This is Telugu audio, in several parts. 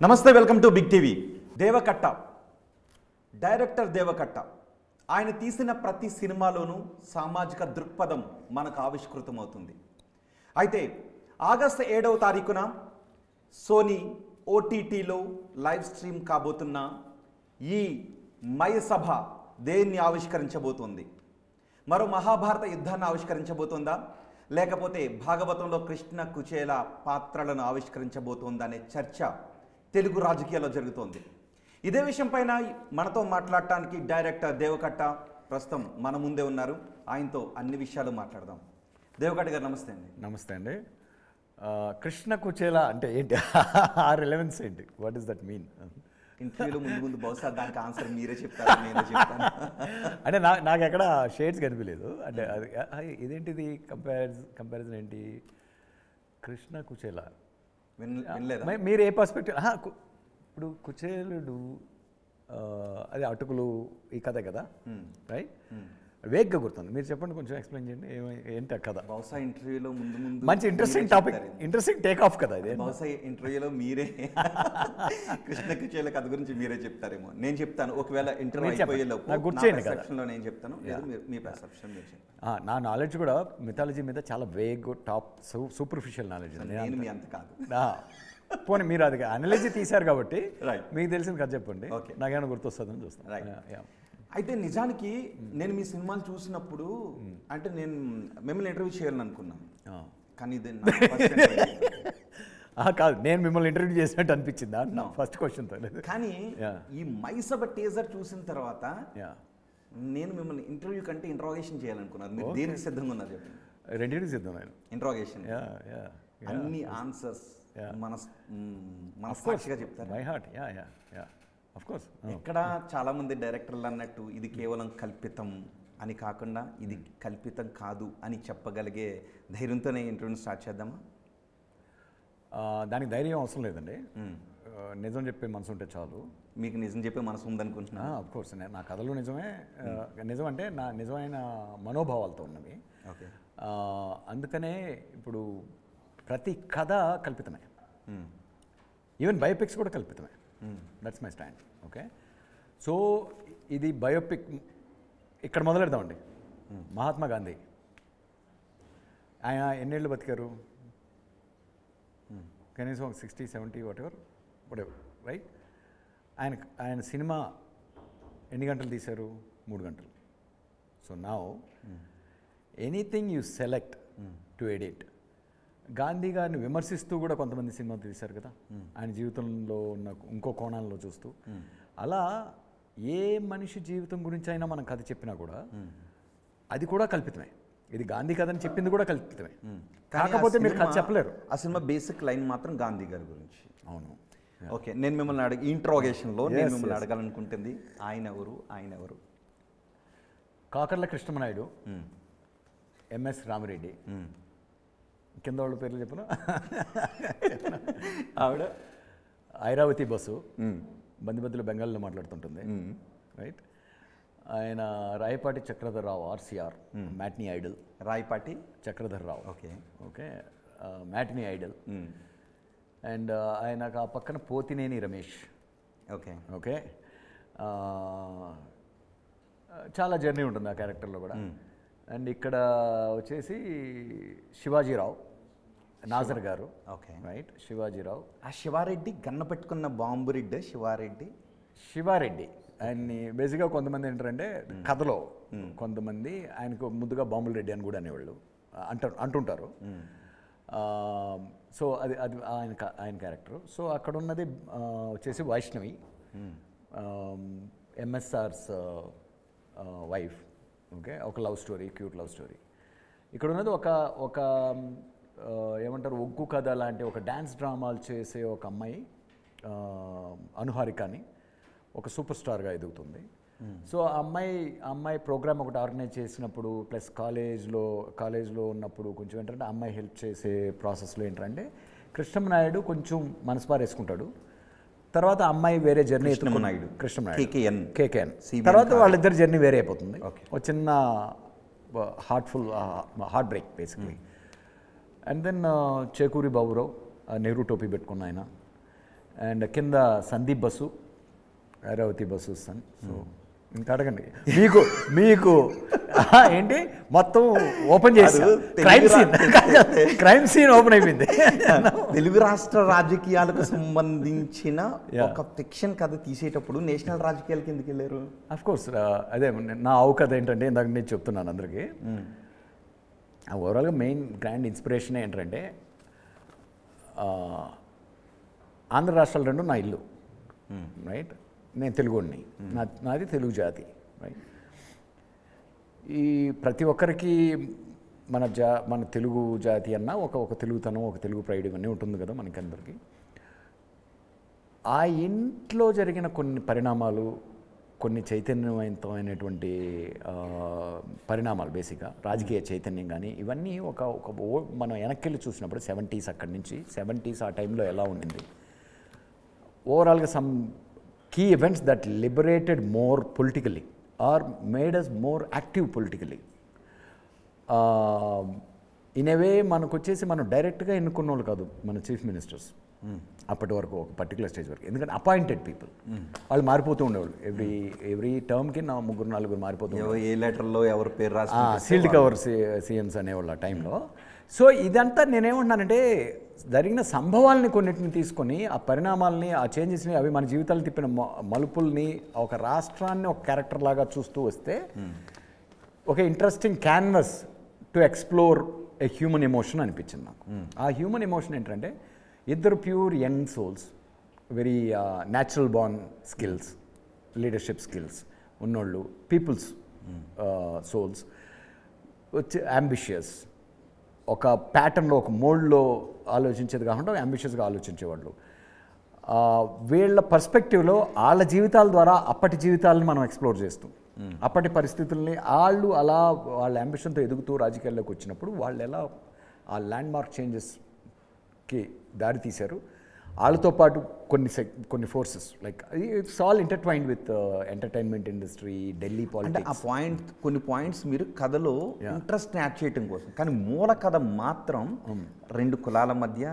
నమస్తే, welcome to big TV. Deva Katta, director Deva Katta ఆయన తీసిన ప్రతి సినిమాలోనూ సామాజిక దృక్పథం మనకు ఆవిష్కృతమవుతుంది. అయితే ఆగస్టు 7వ తారీఖున సోనీ ఓటీటీలో లైవ్ స్ట్రీమ్ కాబోతున్న ఈ మయసభ దేన్ని ఆవిష్కరించబోతోంది? మరో మహాభారత యుద్ధాన్ని ఆవిష్కరించబోతోందా, లేకపోతే భాగవతంలో కృష్ణ కుచేల పాత్రలను ఆవిష్కరించబోతోందా అనే చర్చ తెలుగు రాజకీయాల్లో జరుగుతోంది. ఇదే విషయం పైన మనతో మాట్లాడటానికి డైరెక్టర్ దేవకట్ట ప్రస్తుతం మన ముందే ఉన్నారు. ఆయనతో అన్ని విషయాలు మాట్లాడదాం. దేవకట్ట గారు నమస్తే అండి. నమస్తే అండి. కృష్ణ కుచేల అంటే ఏంటి, ఆ రిలవెన్స్ ఏంటి, వాట్ ఈస్ దట్ మీన్? ఇంటర్వ్యూలో ముందు బహుశా దానికి ఆన్సర్ మీరే చెప్తారు, నేనే చెప్తాను. అంటే నాకు ఎక్కడ షేడ్స్ కనిపించలేదు. అంటే అది ఇదేంటిది కంపారిజన్ ఏంటి? కృష్ణ కుచేల వినలేదా? మీరు ఏ పర్స్పెక్టివ్? ఇప్పుడు కుచేలుడు అది అటుకులు ఈ కథ కదా, రైట్? వేగ్గా గుర్తుంది. మీరు చెప్పండి, కొంచెం ఎక్స్ప్లెయిన్ చేయండి ఏంటి ఆ కథ. బహుశా ఇంటర్వ్యూలో ముందు మంచి interesting topic, interesting take off కదా ఇది. బహుశా ఇంటర్వ్యూలో మీరే కృష్ణ కుచేల కథ గురించి మీరే చెప్తారేమో. నేను చెప్తాను, ఒకవేళ ఇంటర్వ్యూ అయిపోయేలోపు సెక్షన్లో నేను చెప్తాను, మీ పర్సెప్షన్ మీరు చెప్పండి. నా నాలెడ్జ్ కూడా మిథాలజీ మీద చాలా వేగ్, టాప్, సూపర్ఫిషియల్ నాలెడ్జ్. నేను మీ అంత కాదు. పోనీ మీరు అది అనాలజీ తీశారు కాబట్టి మీకు తెలిసిన కథ చెప్పండి, నాకేమైనా గుర్తొస్తుందని చూస్తాను. అయితే నిజానికి నేను మీ సినిమాలు చూసినప్పుడు అంటే నేను మిమ్మల్ని ఇంటర్వ్యూ చేయాలని అనుకున్నాను, కానీ ఇది కాదు, నేను మిమ్మల్ని ఇంటర్వ్యూ చేసినట్టు అనిపించిందా ఫస్ట్ క్వశ్చన్తో. కానీ ఈ మైసభ టీజర్ చూసిన తర్వాత నేను మిమ్మల్ని ఇంటర్వ్యూ కంటే ఇంట్రాగేషన్ చేయాలనుకున్నాను. మీరు దేనికి సిద్ధంగా ఉన్నారు చెప్పండి? రెండింటికి సిద్ధం నేను. ఇంట్రాగేషన్ అన్ని ఆన్సర్స్ మనస్సాక్షిగా చెప్తారు. My heart, of course. ఎక్కడ చాలా మంది డైరెక్టర్లు అన్నట్టు ఇది కేవలం కల్పితం అని కాకుండా ఇది కల్పితం కాదు అని చెప్పగలిగే ధైర్యంతోనే ఇంటర్వ్యూని స్టార్ట్ చేద్దామా? దానికి ధైర్యం అవసరం లేదండి, నిజం చెప్పే మనసు ఉంటే చాలు. మీకు నిజం చెప్పే మనసు ఉందనుకుంటున్నా? ఆఫ్ కోర్స్, నా కథలు నిజమే. నిజం అంటే నా నిజమైన మనోభావాలతో ఉన్నవి. ఓకే. అందుకనే ఇప్పుడు ప్రతి కథ కల్పితమే, ఈవెన్ బయోపిక్స్ కూడా కల్పితమే. That's my stand. Okay, so ఇది బయోపిక్. ఇక్కడ మొదలెడదామండి. మహాత్మా గాంధీ ఆయన ఎన్నేళ్ళు బతికారు? కనీసం 60, 70 whatever, రైట్? ఆయన సినిమా ఎన్ని గంటలు తీశారు? 3 గంటలు. So now anything you select to edit. Gandhi గారిని విమర్శిస్తూ కూడా కొంతమంది సినిమా తీశారు కదా, ఆయన జీవితంలో ఉన్న ఇంకో కోణాల్లో చూస్తూ. అలా ఏ మనిషి జీవితం గురించి అయినా మనం కథ చెప్పినా కూడా అది కూడా కల్పితమే. ఇది గాంధీ కథ అని చెప్పింది కూడా కల్పితమే, కాకపోతే మీరు కథ చెప్పలేరు. ఆ సినిమా బేసిక్ లైన్ మాత్రం గాంధీ గారి గురించి. అవును. ఓకే, నేను మిమ్మల్ని ఇంట్రోగేషన్లో నేను మిమ్మల్ని అడగాలనుకుంటుంది ఆయన ఎవరు? కాకర్ల కృష్ణమనాయుడు, ఎంఎస్ రామిరెడ్డి. కింద వాళ్ళ పేర్లు చెప్పను. ఆవిడ ఐరావతి బస్సు, బందిబద్దుల బెంగాల్లో మాట్లాడుతుంటుంది, రైట్? ఆయన Rayapati Chakradhar Rao, RCR, matinee idol. Rayapati Chakradhar Rao, okay, matinee idol. And ఆయనకు ఆ పక్కన పోతినేని రమేష్. ఓకే, చాలా జర్నీ ఉంటుంది ఆ క్యారెక్టర్లో కూడా. అండ్ ఇక్కడ వచ్చేసి శివాజీరావు, నాజర్ గారు. Okay, right, Shivaji Rao. ఆ శివారెడ్డి గన్న పెట్టుకున్న బాంబు రెడ్డి శివారెడ్డి. ఆయన్ని బేసిక్గా కొంతమంది ఏంటంటే కథలో కొంతమంది ఆయనకు ముద్దుగా బాంబుల రెడ్డి అని కూడా అనేవాళ్ళు అంటుంటారు. సో అది ఆయన క్యారెక్టరు. సో అక్కడ ఉన్నది వచ్చేసి వైష్ణవి, ఎంఎస్ఆర్స్ వైఫ్. ఓకే, ఒక love story, cute love story. ఇక్కడ ఉన్నది ఒక ఏమంటారు, ఒగ్గు కథ లాంటి ఒక డ్యాన్స్ డ్రామాలు చేసే ఒక అమ్మాయి, అనుహారిక అని, ఒక సూపర్ స్టార్గా ఎదుగుతుంది. సో ఆ అమ్మాయి ప్రోగ్రామ్ ఒకటి ఆర్గనైజ్ చేసినప్పుడు, ప్లస్ కాలేజ్లో ఉన్నప్పుడు కొంచెం ఏంటంటే అమ్మాయి హెల్ప్ చేసే ప్రాసెస్లో ఏంటంటే కృష్ణమనాయుడు కొంచెం మనసుపారేసుకుంటాడు. తర్వాత అమ్మాయి వేరే జర్నీ, కృష్ణమనాయుడు కేకేఎన్. తర్వాత వాళ్ళిద్దరు జర్నీ వేరే అయిపోతుంది. ఒక చిన్న heart break basically. And then Chekuri Baburao, Nehru టోపీ పెట్టుకున్న ఆయన. అండ్ కింద సందీప్ బసు, రేవతి బసు సన్. సో ఇంకా అడగండి, మీకు ఏంటి మొత్తం ఓపెన్ చేశారు. క్రైమ్ సీన్ ఓపెన్ అయిపోయింది. తెలుగు రాష్ట్ర రాజకీయాలకు సంబంధించిన ఒక ఫిక్షన్ కథ తీసేటప్పుడు నేషనల్ రాజకీయాలకి ఎందుకు వెళ్ళారు? అఫ్ కోర్స్ అదే నా ఆవు కథ ఏంటంటే ఇందాక నేను చెప్తున్నాను అందరికీ. ఓవరాల్గా మెయిన్ గ్రాండ్ ఇన్స్పిరేషన్ ఏంటంటే ఆంధ్ర రాష్ట్రాలు రెండు నా ఇల్లు, రైట్. నేను తెలుగుని, నాది తెలుగు జాతి, రైట్. ఈ ప్రతి ఒక్కరికి మన తెలుగు జాతి అన్న ఒక తెలుగుతనం, ఒక తెలుగు ప్రైడ్ ఇవన్నీ ఉంటుంది కదా మనకందరికీ. ఆ ఇంట్లో జరిగిన కొన్ని పరిణామాలు, కొన్ని చైతన్యవంతమైనటువంటి పరిణామాలు, బేసిక్గా రాజకీయ చైతన్యం కానీ ఇవన్నీ మనం వెనక్కి చూసినప్పుడు 70s, అక్కడి నుంచి 70s ఆ టైంలో ఎలా ఉండింది, ఓవరాల్గా some key events that liberated more politically or made us more active politically. In a way మనకు వచ్చేసి మనం డైరెక్ట్గా ఎన్నుకున్న వాళ్ళు కాదు మన చీఫ్ మినిస్టర్స్ అప్పటి వరకు, ఒక పర్టికులర్ స్టేజ్ వరకు. ఎందుకంటే అపాయింటెడ్ పీపుల్, వాళ్ళు మారిపోతూ ఉండేవాళ్ళు. ఎవ్రీ టర్మ్కి 3-4 మారిపోతూ, ఏ లెటర్లో ఎవరి పేరు రాసి సీల్డ్ కవర్ సీఎంస్ అనేవాళ్ళు ఆ టైంలో. సో ఇదంతా నేనేమంటున్నానంటే జరిగిన సంభవాల్ని కొన్నిటిని తీసుకొని, ఆ పరిణామాలని, ఆ చేంజెస్ని, అవి మన జీవితాలు తిప్పిన మలుపుల్ని, ఒక రాష్ట్రాన్ని ఒక క్యారెక్టర్ లాగా చూస్తూ వస్తే ఒక interesting canvas to explore a human emotion అనిపించింది నాకు. ఆ హ్యూమన్ ఎమోషన్ ఏంటంటే ఇద్దరు pure young souls, very natural born skills, leadership skills ఉన్నోళ్ళు, పీపుల్స్ సోల్స్ వచ్చి అంబిషియస్, ఒక ప్యాటర్న్లో, ఒక మోడ్లో ఆలోచించేది కాకుండా అంబిషియస్గా ఆలోచించేవాళ్ళు. వీళ్ళ పర్స్పెక్టివ్లో వాళ్ళ జీవితాల ద్వారా అప్పటి జీవితాలను మనం ఎక్స్ప్లోర్ చేస్తాం. అప్పటి పరిస్థితుల్ని వాళ్ళ అంబిషన్తో ఎదుగుతూ రాజకీయాల్లోకి వచ్చినప్పుడు వాళ్ళు ఎలా ఆ ల్యాండ్ మార్క్ చేంజెస్కి దారి తీశారు. వాళ్ళతో పాటు కొన్ని forces, like it's all intertwined with entertainment industry, Delhi politics. కొన్ని పాయింట్స్ మీరు కథలో ఇంట్రెస్ట్ యాడ్ చేయడం కోసం, కానీ మూల కథ మాత్రం 2 కులాల మధ్య,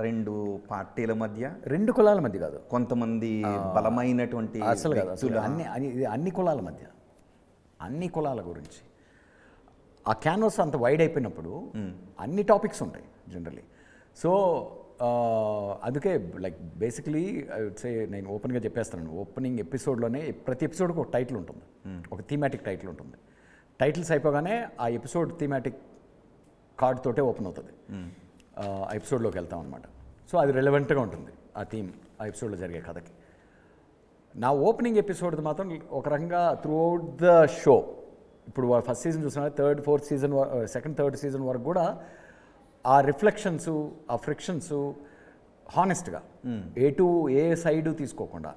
2 పార్టీల మధ్య, 2 కులాల మధ్య కాదు, కొంతమంది బలమైనటువంటి అసలు కాదు, అసలు అన్ని కులాల మధ్య, అన్ని కులాల గురించి. ఆ క్యాన్వాస్ అంత వైడ్ అయిపోయినప్పుడు అన్ని టాపిక్స్ ఉంటాయి జనరలీ. సో అందుకే like basically I would say, నేను ఓపెన్గా చెప్పేస్తాను, ఓపెనింగ్ ఎపిసోడ్లోనే ప్రతి ఎపిసోడ్కి ఒక టైటిల్ ఉంటుంది, ఒక థీమాటిక్ టైటిల్ ఉంటుంది. టైటిల్స్ అయిపోగానే ఆ ఎపిసోడ్ థీమాటిక్ కార్డ్ తోటే ఓపెన్ అవుతుంది, ఆ ఎపిసోడ్లోకి వెళ్తాం అనమాట. సో అది రెలవెంట్గా ఉంటుంది ఆ థీమ్, ఆ ఎపిసోడ్లో జరిగే కథకి. నా ఓపెనింగ్ ఎపిసోడ్ మాత్రం ఒక రకంగా త్రూ అవుట్ ద షో, ఇప్పుడు ఫస్ట్ సీజన్ చూసినా 3rd, 4th season, 2nd, 3rd season వరకు కూడా ఆ రిఫ్లెక్షన్స్, ఆ ఫ్రిక్షన్స్ హానెస్ట్గా ఏ సైడు తీసుకోకుండా,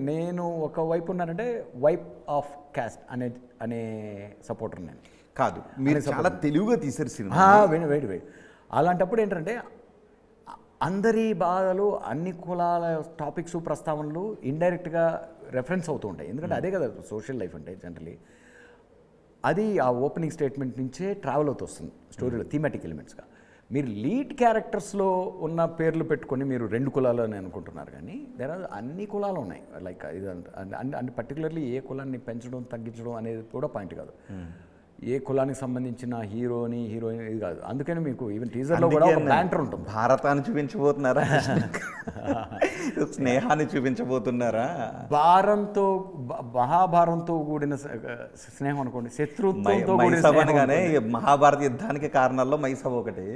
నేను ఒక వైపు ఉన్నానంటే వైప్ ఆఫ్ క్యాస్ట్ అనే సపోర్టర్ నేను కాదు. మీరు చాలా తెలుగుగా తీసారు సినిమా. వెయిట్ అలాంటప్పుడు ఏంటంటే అందరి బాధలు, అన్ని కులాల టాపిక్స్, ప్రస్తావనలు ఇండైరెక్ట్గా రెఫరెన్స్ అవుతూ ఉంటాయి. ఎందుకంటే అదే కదా సోషల్ లైఫ్ అంటే జనరలీ. అది ఆ ఓపెనింగ్ స్టేట్మెంట్ నుంచే ట్రావెల్ అవుతూ వస్తుంది స్టోరీలో థీమాటిక్ ఎలిమెంట్స్గా. మీరు లీడ్ క్యారెక్టర్స్లో ఉన్న పేర్లు పెట్టుకొని మీరు 2 కులాలు అని అనుకుంటున్నారు, కానీ అన్ని కులాలు ఉన్నాయి. లైక్ ఇది అంటే పర్టికులర్లీ ఏ కులాన్ని పెంచడం, తగ్గించడం అనేది కూడా పాయింట్ కాదు. ఏ కులానికి సంబంధించిన హీరోయిన్ ఇది కాదు. అందుకని మీకు ఈవెన్ టీజర్లో కూడా ఒక బ్యాంటర్ ఉంటుంది. భారతాన్ని చూపించబోతున్నారా, స్నేహాన్ని చూపించబోతున్నారా? మహాభారంతో కూడిన స్నేహం అనుకోండి, శత్రుత్వంతో కూడినగానే మహాభారత యుద్ధానికి కారణాల్లో మైసభ ఒకటి.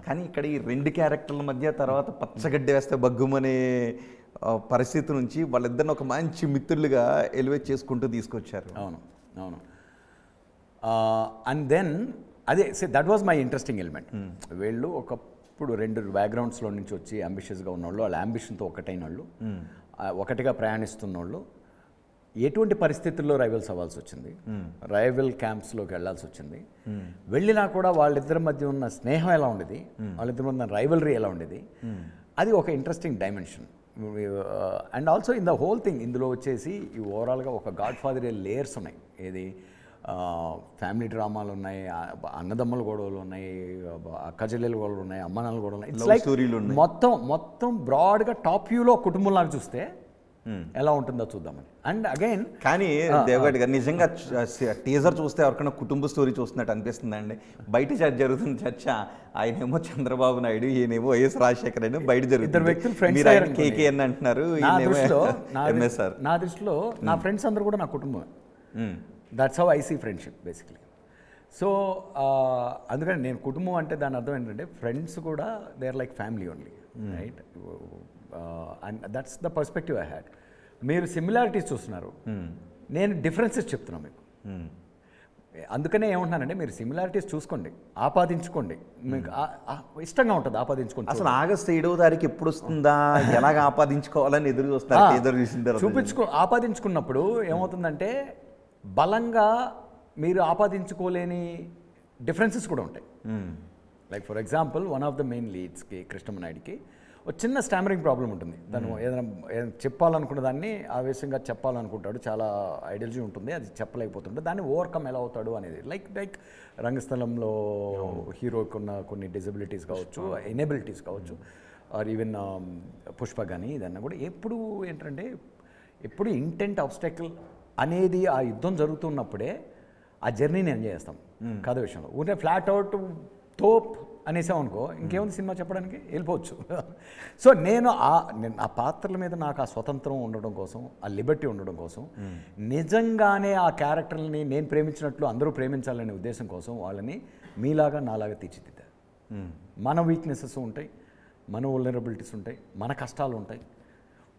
కానీ ఇక్కడ ఈ 2 క్యారెక్టర్ల మధ్య తర్వాత పచ్చగడ్డి వేస్తే బగ్గుమనే పరిస్థితి నుంచి వాళ్ళిద్దరిని ఒక మంచి మిత్రులుగా ఎలివేట్ చేసుకుంటూ తీసుకొచ్చారు. అవును. అండ్ దెన్ అదే that was my interesting element. వీళ్ళు ఒకప్పుడు 2 బ్యాక్గ్రౌండ్స్లో నుంచి వచ్చి అంబిషియస్గా ఉన్నవాళ్ళు, వాళ్ళ అంబిషన్తో ఒకటైన వాళ్ళు, ఒకటిగా ప్రయాణిస్తున్న వాళ్ళు ఎటువంటి పరిస్థితుల్లో రైవల్స్ అవ్వాల్సి వచ్చింది, రైవల్ క్యాంప్స్లోకి వెళ్లాల్సి వచ్చింది. వెళ్ళినా కూడా వాళ్ళిద్దరి మధ్య ఉన్న స్నేహం ఎలా ఉండేది, వాళ్ళిద్దరి మధ్య రైవలరీ ఎలా ఉండేది, అది ఒక interesting dimension. And also in the whole thing ఇందులో వచ్చేసి ఈ ఓవరాల్గా ఒక గాడ్ ఫాదర్ లేయర్స్ ఉన్నాయి. ఏది ఫ్యామిలీ డ్రామాలు ఉన్నాయి, అన్నదమ్ముల గొడవలు ఉన్నాయి, అక్క చెల్లెలు గొడవలు ఉన్నాయి, అమ్మనాన్నల గొడవలు ఉన్నాయి. Love storyలు ఉన్నాయి. మొత్తం బ్రాడ్గా టాప్ వ్యూలో కుటుంబం లాగా చూస్తే ఎలా ఉంటుందో చూద్దామని. అండ్ అగైన్ కానీ దేవగడ్ గారు నిజంగా టీజర్ చూస్తే ఎవరికైనా కుటుంబ స్టోరీ చూస్తున్నట్టు అనిపిస్తుందండి. బయట జరుగుతున్న చర్చ ఆయనేమో చంద్రబాబు నాయుడు, ఈయనేమో వైఎస్ రాజశేఖర్ అని బయట ఇద్దరు జరుగుతుంది. వ్యక్తులు ఫ్రెండ్స్ మీరు ఆయన కేకే అని అంటున్నారు, ఎంఎస్ఆర్. నా దృష్టిలో నా ఫ్రెండ్స్ అందరూ కూడా నా కుటుంబం. That's how I see friendship basically. So అందుకని నేను కుటుంబం అంటే దాని అర్థం ఏంటంటే ఫ్రెండ్స్ కూడా they are like family only, right? And that's the perspective I had. మీరు సిమిలారిటీస్ చూస్తున్నారు, నేను డిఫరెన్సెస్ చెప్తున్నాను మీకు. అందుకనే ఏమంటున్నానంటే మీరు సిమిలారిటీస్ చూసుకోండి, ఆపాదించుకోండి, మీకు ఇష్టంగా ఉంటుంది ఆపాదించుకోండి. అసలు ఆగస్టు 7వ తారీఖు ఎప్పుడు వస్తుందా, ఎలాగ ఆపాదించుకోవాలని ఎదురు చూస్తారు టీజర్ చూసిన తర్వాత. ఆపాదించుకున్నప్పుడు ఏమవుతుందంటే బలంగా మీరు ఆపాదించుకోలేని డిఫరెన్సెస్ కూడా ఉంటాయి. Like for example one of the main లీడ్స్కి కృష్ణమనాయుడికి ఒక చిన్న స్టామరింగ్ ప్రాబ్లం ఉంటుంది. తను ఏదైనా చెప్పాలనుకున్న దాన్ని ఆవేశంగా చెప్పాలనుకుంటాడు, చాలా ఐడియాలజీ ఉంటుంది, అది చెప్పలేకపోతుంటాడు. దాన్ని ఓవర్కమ్ ఎలా అవుతాడు అనేది లైక్ రంగస్థలంలో హీరోకి ఉన్న కొన్ని డిజబిలిటీస్ కావచ్చు, ఎనేబిలిటీస్ కావచ్చు, ఆర్ ఈవెన్ పుష్ప కానీ ఇదన్నా కూడా ఎప్పుడు ఏంటంటే ఎప్పుడు ఇంటెంట్ ఆబ్స్టాకిల్ అనేది ఆ యుద్ధం జరుగుతున్నప్పుడే ఆ జర్నీని ఎంజాయ్ చేస్తాం కథ విషయంలో. ఊరికే ఫ్లాట్ అవుట్ తోప్ అనేసామనుకో ఇంకేముంది సినిమా చెప్పడానికి, వెళ్ళిపోవచ్చు. సో నేను ఆ పాత్రల మీద నాకు ఆ స్వతంత్రం ఉండడం కోసం, ఆ లిబర్టీ ఉండడం కోసం, నిజంగానే ఆ క్యారెక్టర్ని నేను ప్రేమించినట్లు అందరూ ప్రేమించాలనే ఉద్దేశం కోసం వాళ్ళని మీలాగా నాలాగా తీర్చిదిద్దారు. మన వీక్నెసెస్ ఉంటాయి, మన వల్నరబిలిటీస్ ఉంటాయి, మన కష్టాలు ఉంటాయి.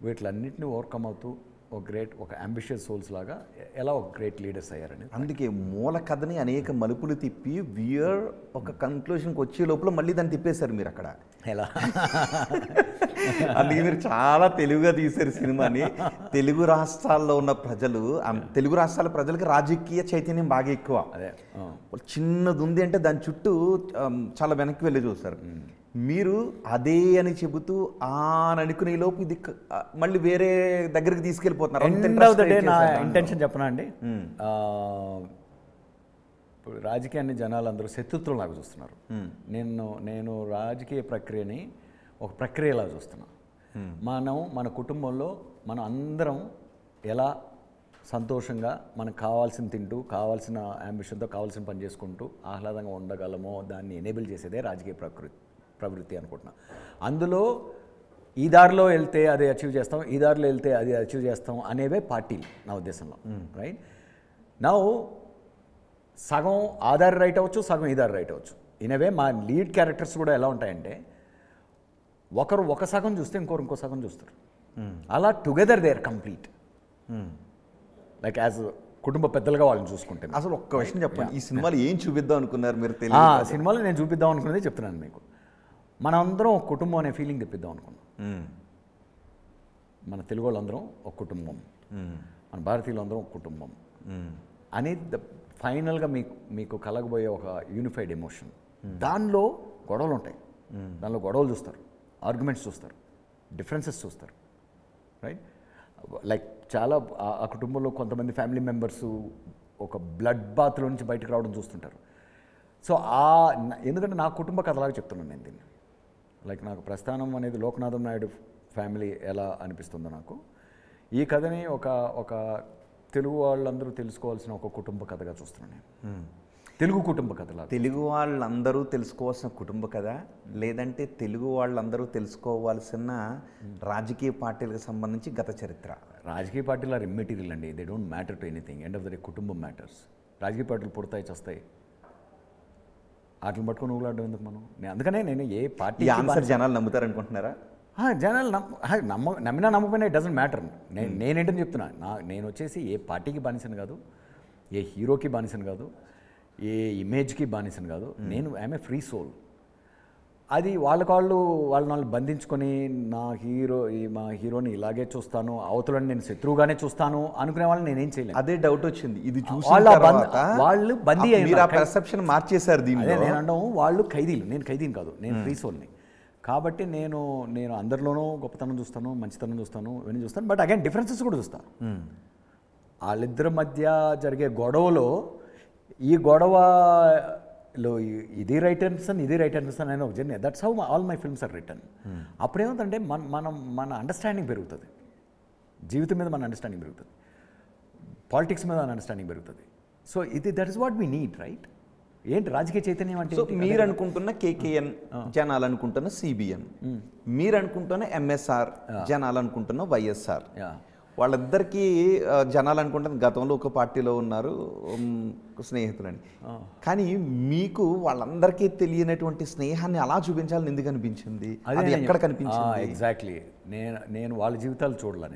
వీటిలన్నింటినీ ఓవర్కమ్ అవుతూ ఒక అంబిషియస్ సోల్స్ లాగా ఎలా ఒక గ్రేట్ లీడర్స్ అయ్యారని. అందుకే మూల కథని అనేక మలుపులు తిప్పి వ్యూయర్ ఒక కన్క్లూషన్కి వచ్చే లోపల మళ్ళీ దాన్ని తిప్పేశారు మీరు అక్కడ. ఎలా అందుకే మీరు చాలా తెలుగుగా తీశారు సినిమాని. తెలుగు రాష్ట్రాల్లో ఉన్న తెలుగు రాష్ట్రాల ప్రజలకి రాజకీయ చైతన్యం బాగా ఎక్కువ. అదే చిన్నది ఉంది అంటే దాని చుట్టూ చాలా వెనక్కి వెళ్ళి చూస్తారు. మీరు అదే అని చెబుతూ అని అనుకునే లోపు ఇది మళ్ళీ వేరే దగ్గరికి తీసుకెళ్ళిపోతున్నారు. ఎండ్ ఆఫ్ ద డే నా ఇంటెన్షన్ చెప్పనా అండి, ఇప్పుడు రాజకీయాన్ని జనాలు అందరూ శత్రుత్వం లాగా చూస్తున్నారు. నేను రాజకీయ ప్రక్రియని ఒక ప్రక్రియలా చూస్తున్నాను. మన కుటుంబంలో మనం అందరం ఎలా సంతోషంగా మనకు కావాల్సిన తింటూ, కావాల్సిన అంబిషన్తో కావాల్సిన పని చేసుకుంటూ ఆహ్లాదంగా ఉండగలమో దాన్ని ఎనేబుల్ చేసేదే రాజకీయ ప్రవృత్తి అనుకుంటున్నాను. అందులో ఈ దారిలో వెళ్తే అది అచీవ్ చేస్తాం, ఈ దారిలో వెళ్తే అది అచీవ్ చేస్తాం అనేవే పార్టీలు నా ఉద్దేశంలో. రైట్ నౌ సగం ఆ దారి రైట్ అవ్వచ్చు, సగం ఈ దారి రైట్ అవ్వచ్చు. ఇనవే మా లీడ్ క్యారెక్టర్స్ కూడా ఎలా ఉంటాయంటే ఒకరు ఒక సగం చూస్తే ఇంకో సగం చూస్తారు. అలా together they are complete. Like as కుటుంబ పెద్దలుగా వాళ్ళని చూసుకుంటే. అసలు ఒక్క విషయం చెప్పండి, ఈ సినిమాలో ఏం చూపిద్దాం అనుకున్నారు మీరు? సినిమాలో నేను చూపిద్దాం అనుకున్నది చెప్తున్నాను మీకు. మన అందరం ఒక కుటుంబం అనే ఫీలింగ్ తెప్పిద్దాం అనుకున్నాం. మన తెలుగు వాళ్ళందరం ఒక కుటుంబం, మన భారతీయులందరం ఒక కుటుంబం అనేది ఫైనల్గా మీకు కలగబోయే ఒక యూనిఫైడ్ ఎమోషన్. దానిలో గొడవలు ఉంటాయి, దానిలో గొడవలు చూస్తారు, ఆర్గ్యుమెంట్స్ చూస్తారు, డిఫరెన్సెస్ చూస్తారు. రైట్ లైక్ చాలా ఆ కుటుంబంలో కొంతమంది ఫ్యామిలీ మెంబర్స్ ఒక బ్లడ్ బాత్లో నుంచి బయటకు రావడం చూస్తుంటారు. సో ఎందుకంటే నా కుటుంబ కథలాగా చెప్తున్నాను నేను దీన్ని. లైక్ నాకు ప్రస్థానం అనేది లోకనాథం నాయుడు ఫ్యామిలీ ఎలా అనిపిస్తుందో నాకు ఈ కథని ఒక తెలుగు వాళ్ళందరూ తెలుసుకోవాల్సిన ఒక కుటుంబ కథగా చూస్తున్నాను నేను. తెలుగు కుటుంబ కథలా. తెలుగు వాళ్ళందరూ తెలుసుకోవాల్సిన కుటుంబ కథ, లేదంటే తెలుగు వాళ్ళందరూ తెలుసుకోవాల్సిన రాజకీయ పార్టీలకు సంబంధించి గత చరిత్ర? రాజకీయ పార్టీలు ఆర్ ఇమ్మెటీరియల్ అండి, they don't matter to anything. End of the day కుటుంబం మ్యాటర్స్. రాజకీయ పార్టీలు పుడతాయి చస్తాయి, వాటిని పట్టుకుని ఊలాడడం ఎందుకు మనం? అందుకనే నేను ఏ పార్టీ ఆన్సర్ జనాలు నమ్ముతారనుకుంటున్నారా? జనాలు నమ్మినా నమ్మకపోయినా ఇట్ డజంట్ మ్యాటర్. నేనేంటని చెప్తున్నా, నేను వచ్చేసి ఏ పార్టీకి బానిసను కాదు, ఏ హీరోకి బానిసను కాదు, ఏ ఇమేజ్కి బానిసను కాదు. నేను ఐఎమ్ ఏ ఫ్రీ సోల్. అది వాళ్ళని బంధించుకొని మా హీరోని ఇలాగే చూస్తాను, అవతలని నేను శత్రువుగానే చూస్తాను అనుకునే వాళ్ళని నేనేం చేయలేను. అదే డౌట్ వచ్చింది ఇది చూసి. వాళ్ళు బందీ పర్సెప్షన్ మార్చేశారు దీన్ని. నేను అనడం వాళ్ళు ఖైదీలు, నేను ఖైదీని కాదు, నేను ఫ్రీ సోల్ని. కాబట్టి నేను అందరిలోనూ గొప్పతనం చూస్తాను, మంచితనం చూస్తాను, ఇవన్నీ చూస్తాను. బట్ అగైన్ డిఫరెన్సెస్ కూడా చూస్తాను. వాళ్ళిద్దరి మధ్య జరిగే గొడవలో ఈ గొడవలో ఇది రైట్ ఆన్సర్ ఇది రైట్ ఆన్సర్ అని ఒక journey. That's how all my films are return. అప్పుడేమవుతుందంటే మన అండర్స్టాండింగ్ పెరుగుతుంది, జీవితం మీద మన అండర్స్టాండింగ్ పెరుగుతుంది, పాలిటిక్స్ మీద మన అండర్స్టాండింగ్ పెరుగుతుంది. So that is what we need, right? ఏంటి రాజకీయ చైతన్యం అంటే? సో మీరు అనుకుంటున్న కేకేఎన్, జనాలు అనుకుంటున్న సిబిఎన్, మీరు అనుకుంటున్న ఎంఎస్ఆర్, జనాలు అనుకుంటున్న వైఎస్ఆర్. వాళ్ళిద్దరికీ జనాలు అనుకుంటున్న గతంలో ఒక పార్టీలో ఉన్నారు, స్నేహితులని. కానీ మీకు వాళ్ళందరికీ తెలియనటువంటి స్నేహాన్ని అలా చూపించాలని ఎందుకు అనిపించింది? అది ఎక్కడ కనిపించింది? ఎగ్జాక్ట్లీ. నేను వాళ్ళ జీవితాలు చూడాల.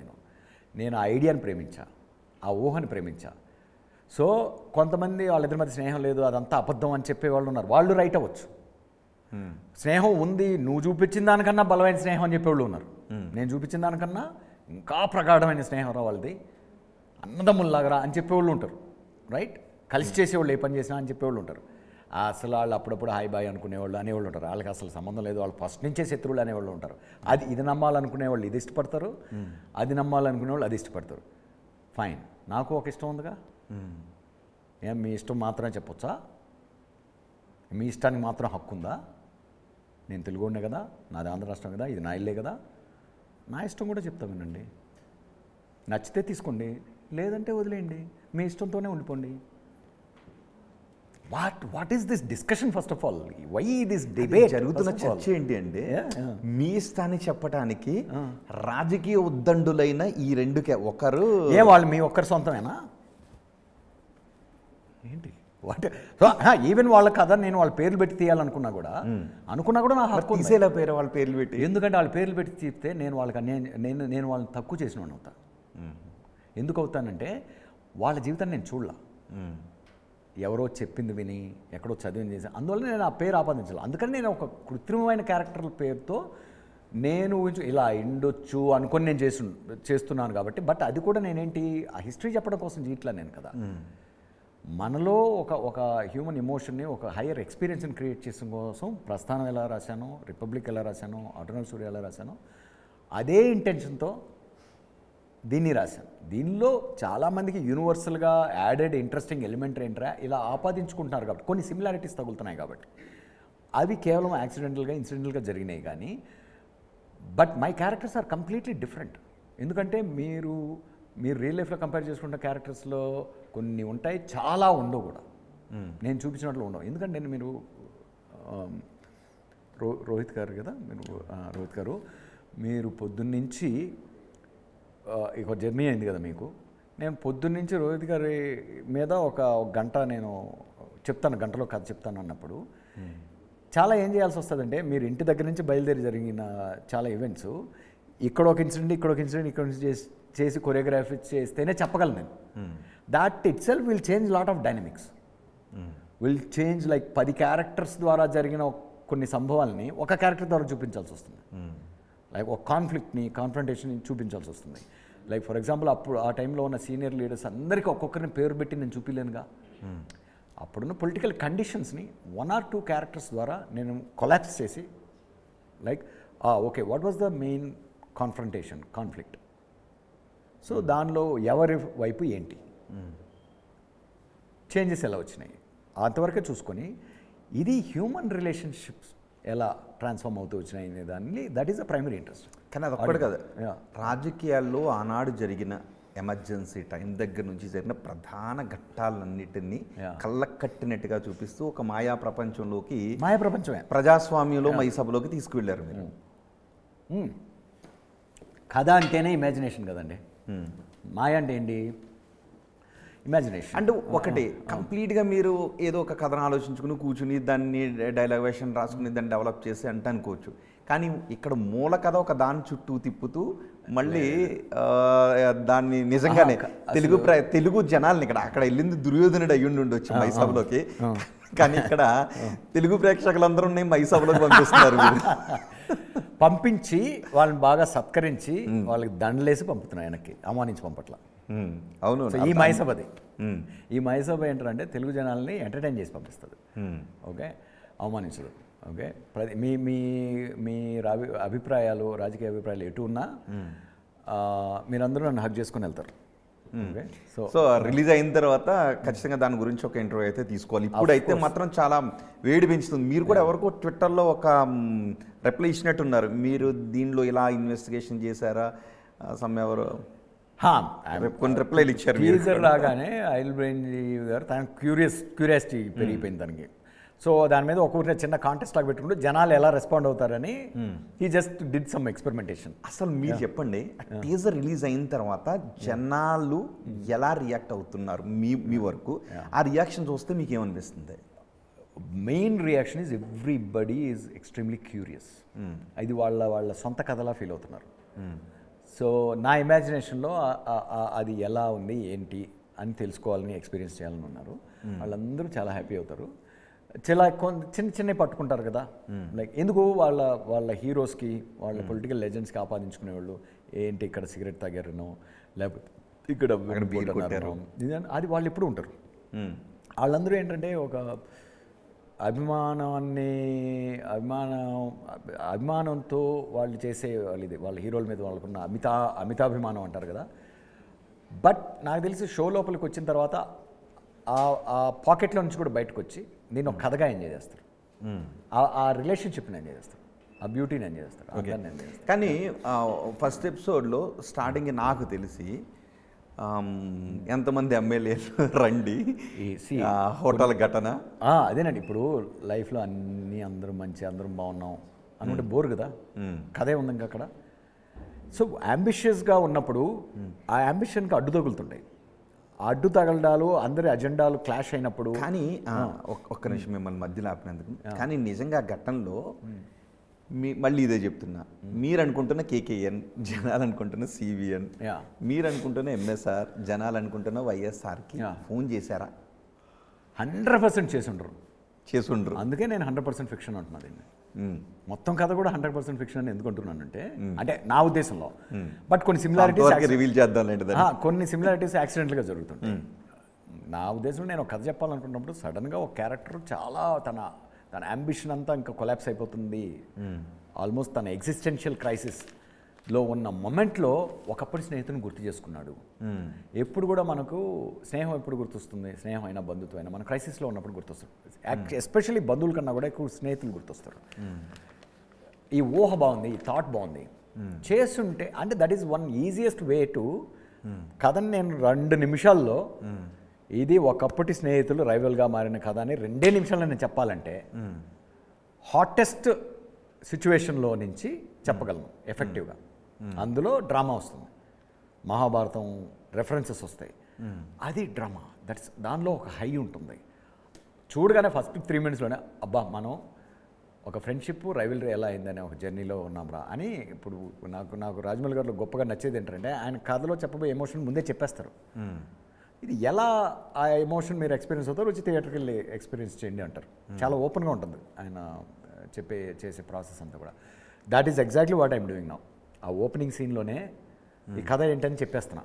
నేను ఆ ఐడియాని ప్రేమించా, ఆ ఊహని ప్రేమించా. సో కొంతమంది వాళ్ళిద్దరి మధ్య స్నేహం లేదు, అదంతా అబద్ధం అని చెప్పేవాళ్ళు ఉన్నారు. వాళ్ళు రైట్ అవ్వచ్చు. స్నేహం ఉంది, నువ్వు చూపించిన దానికన్నా బలమైన స్నేహం అని చెప్పేవాళ్ళు ఉన్నారు. నేను చూపించిన దానికన్నా ఇంకా ప్రగాఢమైన స్నేహం రా వాళ్ళది, అన్నదమ్ముల్లాగరా అని చెప్పేవాళ్ళు ఉంటారు, రైట్? కలిసి చేసేవాళ్ళు ఏ పని చేసినా అని చెప్పేవాళ్ళు ఉంటారు. అసలు వాళ్ళు అప్పుడప్పుడు హాయ్ బాయ్ అనుకునేవాళ్ళు అనేవాళ్ళు ఉంటారు. వాళ్ళకి అసలు సంబంధం లేదు, వాళ్ళు ఫస్ట్ నుంచే శత్రువులు అనేవాళ్ళు ఉంటారు. ఇది నమ్మాలనుకునేవాళ్ళు ఇది ఇష్టపడతారు, అది నమ్మాలనుకునేవాళ్ళు అది ఇష్టపడతారు. ఫైన్, నాకు ఒక ఇష్టం ఉందిగా. ఏం మీ ఇష్టం మాత్రమే చెప్పొచ్చా? మీ ఇష్టానికి మాత్రం హక్కు ఉందా? నేను తెలుగునే కదా, నాది ఆంధ్ర రాష్ట్రం కదా, ఇది నా ఇల్లే కదా, నా ఇష్టం కూడా చెప్తా వినండి. నచ్చితే తీసుకోండి, లేదంటే వదిలేయండి, మీ ఇష్టంతోనే ఉండిపోండి. What is this discussion? First of all why this debate? జరుగుతున్న చర్చ ఏంటి అంటే, మీ ఇష్టాన్ని చెప్పడానికి రాజకీయ ఉద్దండులైన ఈ రెండు ఒకరు వాళ్ళు మీ ఒక్కరి సొంతమేనా ఏంటి? ఈవెన్ వాళ్ళ కథ నేను వాళ్ళ పేర్లు పెట్టి తీయాలనుకున్నా కూడా నా హక్కు తీసేలా పేరు వాళ్ళ పేర్లు పెట్టి. ఎందుకంటే వాళ్ళ పేర్లు పెట్టి తీస్తే నేను వాళ్ళకి అన్యాయం, నేను వాళ్ళని తక్కువ చేసిన వాడిని అవుతా. ఎందుకు అవుతానంటే వాళ్ళ జీవితాన్ని నేను చూడలా, ఎవరో చెప్పింది విని ఎక్కడో చదివింది చేసి, అందువల్ల నేను ఆ పేరు ఆపాదించాలి. అందుకని నేను ఒక కృత్రిమమైన క్యారెక్టర్ల పేరుతో నేను ఇలా ఉండొచ్చు అనుకొని నేను చేస్తున్నాను కాబట్టి. బట్ అది కూడా నేనేంటి, ఆ హిస్టరీ చెప్పడం కోసం చేయట్లా నేను కదా. మనలో ఒక హ్యూమన్ ఎమోషన్ని, ఒక హయ్యర్ ఎక్స్పీరియన్స్ని క్రియేట్ చేసిన కోసం ప్రస్థానం ఎలా రాశానో, రిపబ్లిక్ ఎలా రాశానో, ఆటోనమస్ సూర్య ఎలా రాశానో, అదే ఇంటెన్షన్తో దీన్ని రాశాను. దీనిలో చాలామందికి యూనివర్సల్గా యాడెడ్ ఇంట్రెస్టింగ్ ఎలిమెంట్ ఏంట్రా ఇలా ఆపాదించుకుంటున్నారు కాబట్టి, కొన్ని సిమిలారిటీస్ తగులుతున్నాయి కాబట్టి. అవి కేవలం యాక్సిడెంటల్గా ఇన్సిడెంటల్గా జరిగినాయి కానీ, but my characters are completely different. ఎందుకంటే మీరు రియల్ లైఫ్లో కంపేర్ చేసుకుంటే క్యారెక్టర్స్లో కొన్ని ఉంటాయి, చాలా ఉండవు కూడా. నేను చూపించినట్లు ఉండవు. ఎందుకంటే మీరు రోహిత్ గారు కదా, రోహిత్ గారు మీరు పొద్దున్నుంచి ఇక జర్నీ అయింది కదా మీకు. నేను పొద్దున్నుంచి రోహిత్ గారి మీద ఒక గంట నేను చెప్తాను, గంటలో కథ చెప్తాను అన్నప్పుడు చాలా ఏం చేయాల్సి వస్తుందంటే, మీరు ఇంటి దగ్గర నుంచి బయలుదేరి జరిగిన చాలా ఈవెంట్స్, ఇక్కడ ఒక ఇన్సిడెంట్ ఇక్కడ నుంచి చేసి కొరియోగ్రఫీ చేస్తేనే చెప్పగలను నేను. That it self will change lot of dynamics, will change. Like 10 characters ద్వారా జరిగిన కొన్ని సంభవాల్ని ఒక క్యారెక్టర్ ద్వారా చూపించాల్సి వస్తుంది. లైక్ ఒక కాన్ఫ్రంటేషన్ చూపించాల్సి వస్తుంది. లైక్ ఫర్ ఎగ్జాంపుల్ అప్పుడు ఆ టైంలో ఉన్న సీనియర్ లీడర్స్ అందరికీ ఒక్కొక్కరిని పేరు పెట్టి నేను చూపించలేనుగా. అప్పుడున్న పొలిటికల్ కండిషన్స్ని 1 or 2 క్యారెక్టర్స్ ద్వారా నేను కొలాప్స్ చేసి, like okay what was the main conflict, so దానిలో ఎవరి వైపు ఏంటి, చేంజెస్ ఎలా వచ్చినాయి, అంతవరకే చూసుకొని ఇది హ్యూమన్ రిలేషన్షిప్స్ ఎలా ట్రాన్స్ఫార్మ్ అవుతూ వచ్చినాయి అనే దాన్ని, that is the primary interest. కానీ అది ఒక్కటి కదా, రాజకీయాల్లో ఆనాడు జరిగిన ఎమర్జెన్సీ టైం దగ్గర నుంచి జరిగిన ప్రధాన ఘట్టాలన్నిటినీ కళ్ళకు కట్టినట్టుగా చూపిస్తూ ఒక మాయా ప్రపంచమే ప్రజాస్వామ్యంలో మైసభలోకి తీసుకువెళ్ళారు మీరు. కథ అంటేనే ఇమాజినేషన్ కదండి. మాయ అంటే ఏంటి? ఇమాజినేషన్. అంటే ఒకటి కంప్లీట్గా మీరు ఏదో ఒక కథను ఆలోచించుకుని కూర్చుని దాన్ని డైలాగ్ వేషన్ రాసుకుని దాన్ని డెవలప్ చేసి అంటే అనుకోవచ్చు. కానీ ఇక్కడ మూల కథ ఒక దాని చుట్టూ తిప్పుతూ మళ్ళీ దాన్ని నిజంగానే తెలుగు జనాల్ని అక్కడ వెళ్ళింది దుర్యోధనుడు అయ్యుండి ఉండొచ్చు మైసభలోకి, కానీ ఇక్కడ తెలుగు ప్రేక్షకులందరూ మైసభలోకి పంపిస్తున్నారు. పంపించి వాళ్ళని బాగా సత్కరించి వాళ్ళకి దండలేసి పంపుతున్నాయి, వెనక్కి అవమానించి పంపట్లా. అవును, ఈ మైసభది. ఈ మైసభ ఏంటంటే తెలుగు జనాల్ని ఎంటర్టైన్ చేసి పంపిస్తుంది, ఓకే, అవమానించదు. ఓకే, మీ మీ మీ అభిప్రాయాలు, రాజకీయ అభిప్రాయాలు ఎటు ఉన్నా మీరందరూ నన్ను హక్ చేసుకుని వెళ్తారు. సో రిలీజ్ అయిన తర్వాత ఖచ్చితంగా దాని గురించి ఒక ఇంటర్వ్యూ అయితే తీసుకోవాలి. ఇప్పుడైతే మాత్రం చాలా వేడి పెంచుతుంది. మీరు కూడా ఎవరికో ట్విట్టర్లో ఒక రిప్లై ఇచ్చినట్టున్నారు, మీరు దీనిలో ఇలా ఇన్వెస్టిగేషన్ చేశారా ఎవరు కొన్ని రిప్లైలు ఇచ్చారు. టీజర్ లాగానే ఐల్ బ్రెయిన్ గారు తన క్యూరియాసిటీ పెరిగిపోయింది తనకి. సో దాని మీద ఒక చిన్న కాంటెస్ట్ లాగా పెట్టుకుంటూ జనాలు ఎలా రెస్పాండ్ అవుతారని he just did some experimentation. అసలు మీరు చెప్పండి, టీజర్ రిలీజ్ అయిన తర్వాత జనాలు ఎలా రియాక్ట్ అవుతున్నారు మీ వరకు? ఆ రియాక్షన్ చూస్తే మీకు ఏమనిపిస్తుంది? Main reaction is everybody is extremely curious. ఇది వాళ్ళ సొంత కథలా ఫీల్ అవుతున్నారు. సో నా ఇమాజినేషన్లో అది ఎలా ఉంది ఏంటి అని తెలుసుకోవాలని ఎక్స్పీరియన్స్ చేయాలని ఉన్నారు. వాళ్ళందరూ చాలా హ్యాపీ అవుతారు. చిన్న చిన్నవి పట్టుకుంటారు కదా, లైక్ ఎందుకు వాళ్ళ హీరోస్కి వాళ్ళ పొలిటికల్ లెజెండ్స్కి ఆపాదించుకునేవాళ్ళు ఏంటి ఇక్కడ సిగరెట్ తాగారనో లేకపోతే ఇక్కడ అది వాళ్ళు ఎప్పుడు ఉంటారు. వాళ్ళందరూ ఏంటంటే ఒక అభిమానంతో వాళ్ళు చేసే వాళ్ళ హీరోల మీద వాళ్ళకున్న అమితాభిమానం అంటారు కదా. బట్ నాకు తెలిసి షో లోపలికి వచ్చిన తర్వాత ఆ పాకెట్లో నుంచి కూడా బయటకు వచ్చి నేను ఒక కథగా ఎంజాయ్ చేస్తారు. ఆ రిలేషన్షిప్ని ఎంజాయ్ చేస్తారు, ఆ బ్యూటీని ఎంజాయ్ చేస్తారు. కానీ ఫస్ట్ ఎపిసోడ్లో స్టార్టింగ్ నాకు తెలిసి ఎంతమంది ఎమ్మెల్యేలు రండి హోటల్ ఘటన అదేనండి. ఇప్పుడు లైఫ్లో అందరూ మంచి అందరం బాగున్నాం అనుకుంటే బోర్ కదా, కథే ఉంది ఇంకా అక్కడ. సో అంబిషియస్గా ఉన్నప్పుడు ఆ అంబిషన్కి అడ్డు తగులుతుంటాయి. అడ్డు తగలడాలు అందరి అజెండాలు క్లాష్ అయినప్పుడు. కానీ ఒక్క నిమిషం మిమ్మల్ని మధ్యలో ఆపినందుకు, కానీ నిజంగా ఘట్టంలో మళ్ళీ ఇదే చెప్తున్నా, మీరు అనుకుంటున్న కేకేఎన్, జనాలు అనుకుంటున్న సివిఎన్, మీరు అనుకుంటున్న ఎంఎస్ఆర్, జనాలు అనుకుంటున్న వైఎస్ఆర్కి ఫోన్ చేశారా? 100% చేసుండ్రు. అందుకే నేను 100% ఫిక్షన్ అంటున్నా దీన్ని. మొత్తం కథ కూడా 100% ఫిక్షన్ అని ఎందుకు అంటున్నానంటే, అంటే నా ఉద్దేశంలో. బట్ కొన్ని సిమిలారిటీస్ రివీల్ చేద్దాం, కొన్ని సిమిలారిటీస్ యాక్సిడెంట్గా జరుగుతుంటాయి. నా ఉద్దేశంలో నేను ఒక కథ చెప్పాలనుకున్నప్పుడు సడన్గా ఒక క్యారెక్టర్ చాలా తన అంబిషన్ అంతా ఇంకా కొలాప్స్ అయిపోతుంది, ఆల్మోస్ట్ తన ఎగ్జిస్టెన్షియల్ క్రైసిస్లో ఉన్న మొమెంట్లో ఒకప్పటి స్నేహితుని గుర్తు చేసుకున్నాడు. ఎప్పుడు కూడా మనకు స్నేహం ఎప్పుడు గుర్తొస్తుంది? స్నేహం అయినా బంధుత్వం అయినా మన క్రైసిస్లో ఉన్నప్పుడు గుర్తొస్తారు. ఎస్పెషల్లీ బంధువుల కన్నా కూడా ఎక్కువ స్నేహితులు గుర్తొస్తారు. ఈ ఊహ బాగుంది, ఈ థాట్ బాగుంది చేస్తుంటే, అంటే that is one easiest way to కథని నేను 2 నిమిషాల్లో ఇది ఒకప్పటి స్నేహితులు రైవల్గా మారిన కథ అని 2 నిమిషాల్లో నేను చెప్పాలంటే హాటెస్ట్ సిచ్యువేషన్లో నుంచి చెప్పగలను ఎఫెక్టివ్గా. అందులో డ్రామా వస్తుంది, మహాభారతం రెఫరెన్సెస్ వస్తాయి, అది డ్రామా. దానిలో ఒక హై ఉంటుంది. చూడగానే ఫస్ట్ 3 మినిట్స్లోనే అబ్బా మనం ఒక ఫ్రెండ్షిప్ రైవల్రీ ఎలా అయిందని ఒక జర్నీలో ఉన్నాంరా అని. ఇప్పుడు నాకు రాజమౌళి గారిలో గొప్పగా నచ్చేది ఏంటంటే ఆయన కథలో చెప్పబోయే ఎమోషన్ ముందే చెప్పేస్తారు. ఇది ఎలా ఆ ఎమోషన్ మీరు ఎక్స్పీరియన్స్ అవుతారో వచ్చి థియేటర్కి వెళ్ళి ఎక్స్పీరియన్స్ చేయండి అంటారు. చాలా ఓపెన్గా ఉంటుంది ఆయన చేసే ప్రాసెస్ అంతా కూడా. That is exactly what I'm doing now. ఆ ఓపెనింగ్ సీన్లోనే ఈ కథ ఏంటని చెప్పేస్తున్నా.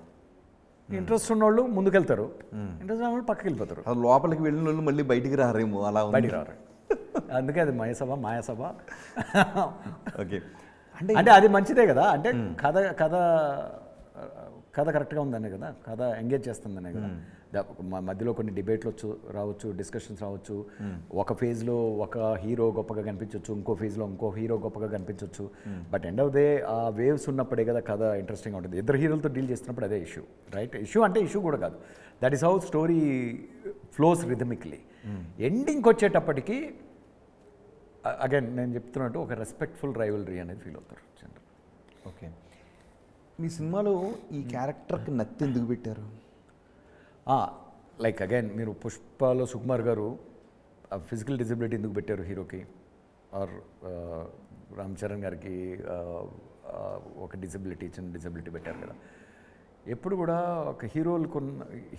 ఇంట్రెస్ట్ ఉన్నోళ్ళు ముందుకెళ్తారు, ఇంట్రెస్ట్ ఉన్నవాళ్ళు పక్కకి వెళ్ళిపోతారు. లోపలికి వెళ్ళిన వాళ్ళు మళ్ళీ బయటికి రారేమో, అలా బయటికి రారు. అందుకే అది మాయాసభ. ఓకే, అంటే అది మంచిదే కదా. అంటే కథ కరెక్ట్గా ఉందనే కదా, కథ ఎంగేజ్ చేస్తుందనే కదా. మధ్యలో కొన్ని డిబేట్లు రావచ్చు, డిస్కషన్స్ రావచ్చు. ఒక ఫేజ్లో ఒక హీరో గొప్పగా కనిపించవచ్చు, ఇంకో ఫేజ్లో ఇంకో హీరో గొప్పగా కనిపించవచ్చు. బట్ ఎండ్ ఆఫ్ డే ఆ వేవ్స్ ఉన్నప్పుడే కదా కథ ఇంట్రెస్టింగ్గా ఉంటుంది. 2 హీరోలతో డీల్ చేస్తున్నప్పుడు అదే ఇష్యూ, రైట్? ఇష్యూ అంటే ఇష్యూ కూడా కాదు, that is how story flows rhythmically. ఎండింగ్కి వచ్చేటప్పటికి అగైన్ నేను చెప్తున్నట్టు ఒక రెస్పెక్ట్ఫుల్ రైవల్రీ అనేది ఫీల్ అవుతారు జనరల్. ఓకే, మీ సినిమాలో ఈ క్యారెక్టర్కి నత్తి ఎందుకు పెట్టారు? లైక్ అగైన్ మీరు పుష్పలో సుకుమార్ గారు ఫిజికల్ డిజబిలిటీ ఎందుకు పెట్టారు హీరోకి, ఆర్ రామ్ చరణ్ గారికి ఒక చిన్న డిజబిలిటీ పెట్టారు కదా. ఎప్పుడు కూడా ఒక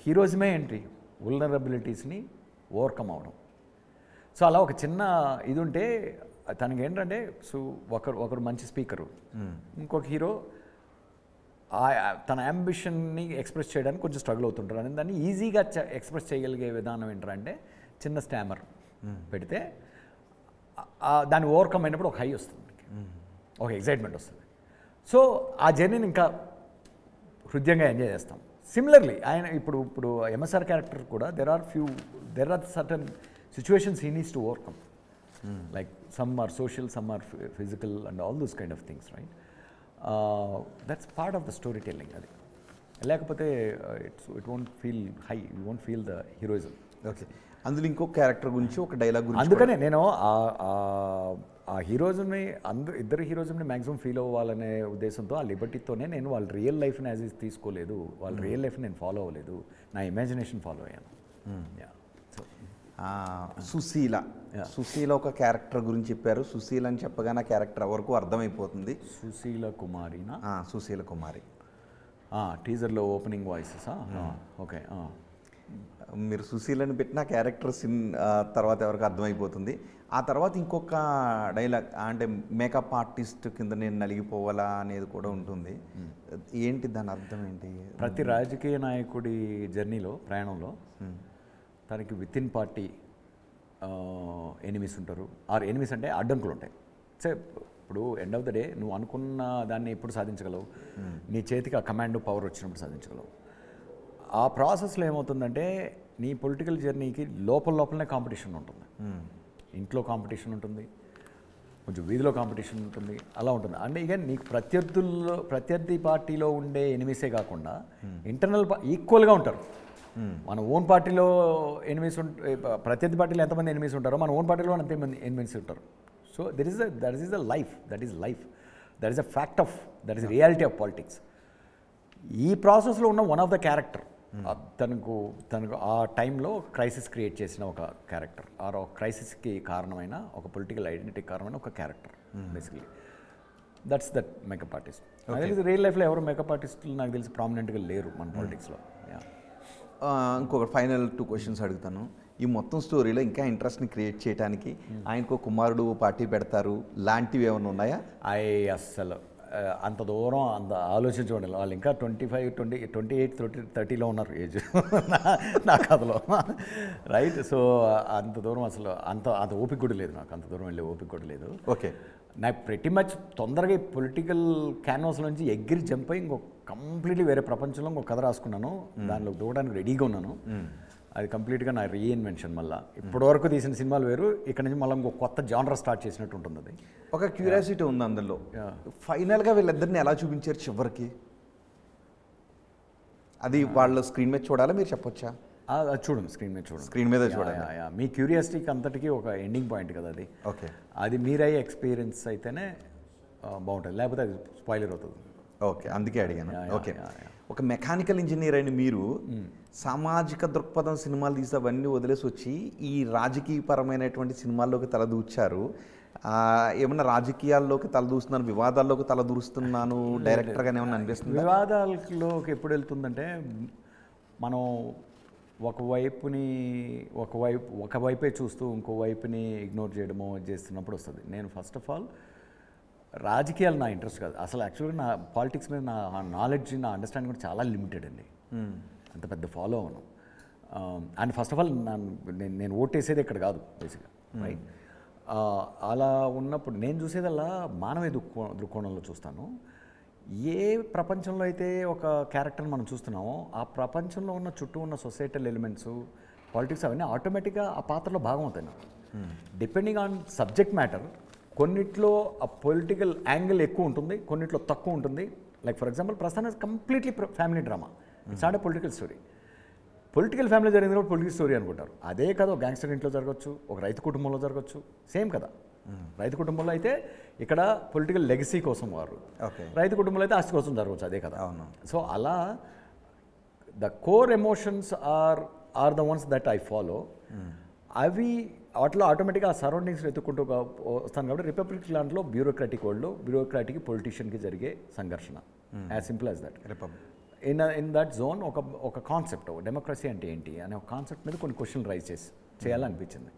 హీరోయిజమే ఏంటి, వల్నరబిలిటీస్ని ఓవర్కమ్ అవడం. సో అలా ఒక చిన్న ఇది ఉంటే తనకి ఏంటంటే, సో ఒకరు మంచి స్పీకరు, ఇంకొక హీరో తన అంబిషన్ని ఎక్స్ప్రెస్ చేయడానికి కొంచెం స్ట్రగుల్ అవుతుంటారు. అని దాన్ని ఈజీగా ఎక్స్ప్రెస్ చేయగలిగే విధానం ఏంటంటే చిన్న స్టామర్ పెడితే దాన్ని ఓవర్కమ్ అయినప్పుడు ఒక హై వస్తుంది, ఒక ఎగ్జైట్మెంట్ వస్తుంది. సో ఆ జర్నీని ఇంకా హృదయంగా ఎంజాయ్ చేస్తాం. సిమిలర్లీ ఆయన ఇప్పుడు ఎంఎస్ఆర్ క్యారెక్టర్ కూడా there are certain situations he needs to overcome like some are social, some are physical and all those kind of things, right? That's part of the story telling. అది లేకపోతే it won't feel high, you won't feel the heroism. Okay, అందులో ఇంకో క్యారెక్టర్ గురించి ఒక డైలాగ్ గురించి అందుకనే నేను ఆ హీరోయిజంని ఇద్దరు హీరోయిజంని మ్యాక్సిమం ఫీల్ అవ్వాలనే ఉద్దేశంతో ఆ లిబర్టీతోనే నేను వాళ్ళ రియల్ లైఫ్ని యాజ్ ఇస్ తీసుకోలేదు, వాళ్ళ రియల్ లైఫ్ని నేను ఫాలో అవ్వలేదు, నా ఇమాజినేషన్ ఫాలో అయ్యాను. సుశీల ఒక క్యారెక్టర్ గురించి చెప్పారు. సుశీల అని చెప్పగానే ఆ క్యారెక్టర్ వరకు అర్థమైపోతుంది. సుశీల కుమారినా? సుశీల కుమారి. టీజర్లో ఓపెనింగ్ వాయిసెస్. ఓకే, మీరు సుశీలని పెట్టిన క్యారెక్టర్ తర్వాత ఎవరికి అర్థమైపోతుంది. ఆ తర్వాత ఇంకొక డైలాగ్ అంటే మేకప్ ఆర్టిస్ట్ కింద నేను నలిగిపోవాలా అనేది కూడా ఉంటుంది. ఏంటి దాని అర్థం ఏంటి? ప్రతి రాజకీయ నాయకుడి జర్నీలో, ప్రయాణంలో తనకి విత్ ఇన్ పార్టీ ఎనిమిస్ ఉంటారు, ఆర్ ఎనిమిస్ అంటే అడ్డంకులు ఉంటాయి. ఇప్పుడు ఎండ్ ఆఫ్ ద డే నువ్వు అనుకున్న దాన్ని ఎప్పుడు సాధించగలవు? నీ చేతికి ఆ కమాండ్ పవర్ వచ్చినప్పుడు సాధించగలవు. ఆ ప్రాసెస్లో ఏమవుతుందంటే నీ పొలిటికల్ జర్నీకి లోపలనే కాంపిటీషన్ ఉంటుంది. ఇంట్లో కాంపిటీషన్ ఉంటుంది, కొంచెం వీధిలో కాంపిటీషన్ ఉంటుంది, అలా ఉంటుంది. అంటే ఇక నీకు ప్రత్యర్థి పార్టీలో ఉండే ఎనిమిసే కాకుండా ఇంటర్నల్ ఈక్వల్గా ఉంటారు. మన ఓన్ పార్టీలో ఎనిమిస్ ప్రత్యర్థి పార్టీలో ఎంతమంది ఎనిమిస్ ఉంటారో మన ఓన్ పార్టీలో అంతమంది ఎనిమిస్ ఉంటారు. So that is the life, that is a fact of, that is reality of politics. ఈ ప్రాసెస్లో ఉన్న వన్ ఆఫ్ ద క్యారెక్టర్ తనకు ఆ టైంలో క్రైసిస్ క్రియేట్ చేసిన ఒక క్యారెక్టర్, ఆర్ ఒక క్రైసిస్కి కారణమైన ఒక పొలిటికల్ ఐడెంటిటీకి కారణమైన ఒక character basically. That's that makeup artist. నాకు తెలిసి రియల్ లైఫ్లో ఎవరు మేకప్ ఆర్టిస్టులు నాకు తెలిసి ప్రామినెంట్గా లేరు మన పాలిటిక్స్లో. ఇంకొక ఫైనల్ 2 క్వశ్చన్స్ అడుగుతాను. ఈ మొత్తం స్టోరీలో ఇంకా ఇంట్రెస్ట్ని క్రియేట్ చేయడానికి ఆయనకు కుమారుడు పార్టీ పెడతారు లాంటివి ఏమైనా ఉన్నాయా? అస్సలు అంత దూరం అంత ఆలోచించుకోండి. వాళ్ళు ఇంకా 25, 28, 30లో ఉన్నారు ఏజ్ నా కథలో, రైట్? సో అంత దూరం అసలు అంత ఓపిక కూడా లేదు నాకు, అంత దూరం వెళ్ళే ఓపిక కూడా లేదు. ఓకే, నాకు pretty మచ్ తొందరగా పొలిటికల్ క్యాన్వాస్ నుంచి ఎగిరి జంప్ అయ్యి ఇంకొక కంప్లీట్లీ వేరే ప్రపంచంలో ఇంకొక కథ రాసుకున్నాను, దానిలో దూకడానికి రెడీగా ఉన్నాను. అది కంప్లీట్గా నా రీఇన్వెన్షన్. మళ్ళీ ఇప్పటివరకు తీసిన సినిమాలు వేరు, ఇక్కడ నుంచి మళ్ళీ ఇంకొక కొత్త జానర్ స్టార్ట్ చేసినట్టు ఉంటుంది. అది ఒక క్యూరియాసిటీ ఉంది అందులో. ఫైనల్గా వీళ్ళిద్దరిని ఎలా చూపించారు చివరికి? అది వాళ్ళ స్క్రీన్ మీద చూడాలా, మీరు చెప్పొచ్చా? చూడండి, స్క్రీన్ మీద చూడండి. స్క్రీన్ మీద చూడాలి. మీ క్యూరియాసిటీకి అంతటికీ ఒక ఎండింగ్ పాయింట్ కదా అది. ఓకే, అది మీరయ్యే ఎక్స్పీరియన్స్ అయితేనే బాగుంటుంది, లేకపోతే అది స్పాయిలర్ అవుతుంది. ఓకే, అందుకే అడిగాను. ఓకే, ఒక మెకానికల్ ఇంజనీర్ అయిన మీరు సామాజిక దృక్పథం సినిమాలు తీసి అవన్నీ వదిలేసి వచ్చి ఈ రాజకీయపరమైనటువంటి సినిమాల్లోకి తలదూర్చారు. ఏమన్నా రాజకీయాల్లోకి తలదూస్తున్నాను, వివాదాల్లోకి తలదూరుస్తున్నాను డైరెక్టర్గానే ఏమన్నా అనిపిస్తుంది? వివాదాల్లోకి ఎప్పుడు వెళ్తుందంటే మనం ఒకవైపే చూస్తూ ఇంకో వైపుని ఇగ్నోర్ చేయడమో చేస్తున్నప్పుడు వస్తుంది. నేను ఫస్ట్ ఆఫ్ ఆల్ రాజకీయాలు నా ఇంట్రెస్ట్ కాదు అసలు. యాక్చువల్గా నా పాలిటిక్స్ మీద నా నాలెడ్జ్, నా అండర్స్టాండింగ్ కూడా చాలా లిమిటెడ్ అండి. అంత పెద్ద ఫాలో అవను. అండ్ ఫస్ట్ ఆఫ్ ఆల్ నేను ఓటేసేది ఇక్కడ కాదు బేసిక్గా, రైట్? అలా ఉన్నప్పుడు నేను చూసేదల్లా మానవ దృక్కోణంలో చూస్తాను. ఏ ప్రపంచంలో అయితే ఒక క్యారెక్టర్ని మనం చూస్తున్నామో ఆ ప్రపంచంలో ఉన్న చుట్టూ ఉన్న సొసైటల్ ఎలిమెంట్స్, పాలిటిక్స్ అవన్నీ ఆటోమేటిక్గా ఆ పాత్రలో భాగం అవుతాయి నాకు. డిపెండింగ్ ఆన్ సబ్జెక్ట్ మ్యాటర్ కొన్నిట్లో ఆ పొలిటికల్ యాంగిల్ ఎక్కువ ఉంటుంది, కొన్నిట్లో తక్కువ ఉంటుంది. లైక్ ఫర్ ఎగ్జాంపుల్ ప్రస్తుతానికి completely family drama, it's not a political story. Political family జరిగింది కూడా పొలిటికల్ స్టోరీ అనుకుంటారు. అదే కదా ఒక గ్యాంగ్స్టర్ ఇంట్లో జరగచ్చు, ఒక రైతు కుటుంబంలో జరగచ్చు, సేమ్ కదా. రైతు కుటుంబంలో అయితే ఇక్కడ పొలిటికల్ లెగసీ కోసం వారు, రైతు కుటుంబంలో అయితే ఆస్తి కోసం జరగవచ్చు, అదే కదా. అవును. సో అలా the core emotions are the ones that I follow. అవి వాటిలో ఆటోమేటిక్గా ఆ సరౌండింగ్స్ వెతుక్కుంటూ వస్తాను కాబట్టి రిపబ్లిక్ లాంటిలో బ్యూరోక్రాటిక్ వరల్డ్లో బ్యూరోక్రాటిక్ పొలిటీషియన్కి జరిగే సంఘర్షణ, as simple as that. In that zone ఒక కాన్సెప్ట్, డెమోక్రసీ అంటే ఏంటి అనే ఒక కాన్సెప్ట్ మీద కొన్ని క్వశ్చన్లు రైజ్ చేయాలనిపించింది.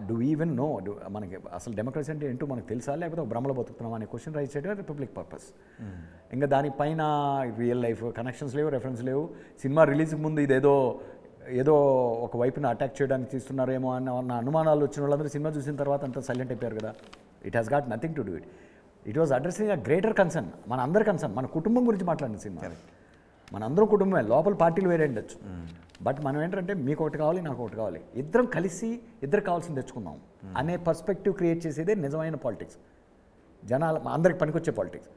డూ ఈవెన్ నో మనకి అసలు డెమోక్రసీ అంటే ఏంటో మనకు తెలుసా, లేకపోతే ఒక భ్రమలో బతుకుతున్నాం అనే క్వశ్చన్ రైజ్ చేయడం రిపబ్లిక్ పర్పస్. ఇంకా దానిపైన రియల్ లైఫ్ కనెక్షన్స్ లేవు, రెఫరెన్స్ లేవు. సినిమా రిలీజ్కి ముందు ఏదో ఒక వైపున అటాక్ చేయడానికి తీస్తున్నారేమో అన్న అనుమానాలు వచ్చిన వాళ్ళందరూ సినిమా చూసిన తర్వాత అంతా సైలెంట్ అయిపోయారు కదా. It has got nothing to do it. It was addressing a greater concern, మన అందరి కన్సర్న్, మన కుటుంబం గురించి మాట్లాడిన సినిమా. మనందరం కుటుంబమే, లోపల పార్టీలు వేరే ఉండొచ్చు, బట్ మనం ఏంటంటే మీకు ఒకటి కావాలి నాకు ఒకటి కావాలి, ఇద్దరం కలిసి ఇద్దరు కావాల్సింది తెచ్చుకుందాం అనే పర్స్పెక్టివ్ క్రియేట్ చేసేదే నిజమైన పాలిటిక్స్, జనాలు అందరికి పనికొచ్చే పాలిటిక్స్.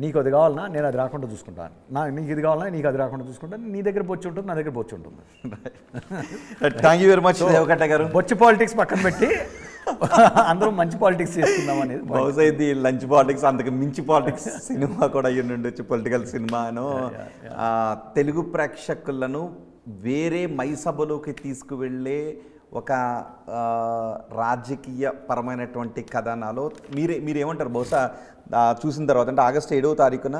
నీకు అది కావాలన్నా నేను అది రాకుండా చూసుకుంటాను, నీకు ఇది కావాలన్నా నీకు అది రాకుండా చూసుకుంటాను, నీ దగ్గర బొచ్చి ఉంటుంది నా దగ్గర బొచ్చి ఉంటుంది. Thank you very much Deva Katta గారు. బొచ్చి పాలిటిక్స్ పక్కన పెట్టి అందరం మంచి పాలిటిక్స్ చేస్తున్నాం అనేది. బహుశా ఇది లంచ్ పాలిటిక్స్, అంతకు మించి పాలిటిక్స్ సినిమా కూడా అయ్యి ఉండొచ్చు, పొలిటికల్ సినిమాను. తెలుగు ప్రేక్షకులను వేరే మైసభలోకి తీసుకువెళ్ళే ఒక రాజకీయ పరమైనటువంటి కథనాలో మీరేమంటారు? బహుశా చూసిన తర్వాత అంటే ఆగస్టు 7వ తారీఖున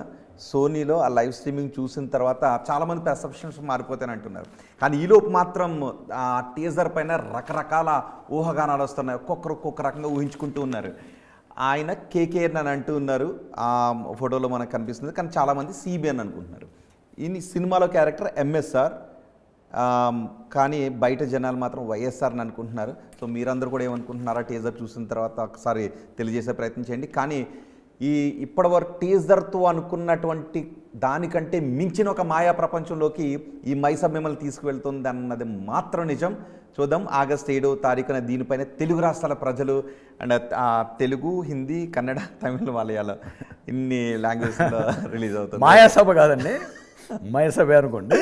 సోనీలో ఆ లైవ్ స్ట్రీమింగ్ చూసిన తర్వాత చాలామంది పర్సెప్షన్స్ మారిపోతాయని అంటున్నారు. కానీ ఈలోపు మాత్రం ఆ టీజర్ పైన రకరకాల ఊహాగానాలు వస్తున్నాయి, ఒక్కొక్క రకంగా ఊహించుకుంటూ ఉన్నారు. ఆయన కేకేఎన్ అని అంటూ ఉన్నారు, ఆ ఫోటోలో మనకు కనిపిస్తుంది, కానీ చాలామంది సిబిఎన్ అనుకుంటున్నారు. ఈ సినిమాలో క్యారెక్టర్ ఎంఎస్ఆర్, కానీ బయట జనాలు మాత్రం వైఎస్ఆర్ అని అనుకుంటున్నారు. సో మీరందరూ కూడా ఏమనుకుంటున్నారా టీజర్ చూసిన తర్వాత ఒకసారి తెలియజేసే ప్రయత్నం చేయండి. కానీ ఇప్పటివరకు టీజర్తో అనుకున్నటువంటి దానికంటే మించిన ఒక మాయా ప్రపంచంలోకి ఈ మైసబ్ మిమ్మల్ని తీసుకువెళ్తుంది అన్నది మాత్రం నిజం. చూద్దాం ఆగస్టు 7వ తారీఖున దీనిపైన తెలుగు రాష్ట్రాల ప్రజలు అండ్ తెలుగు, హిందీ, కన్నడ, తమిళ, మలయాళం ఇన్ని లాంగ్వేజ్లో రిలీజ్ అవుతుంది. మాయాసభ కాదండి, మైసభ అనుకోండి.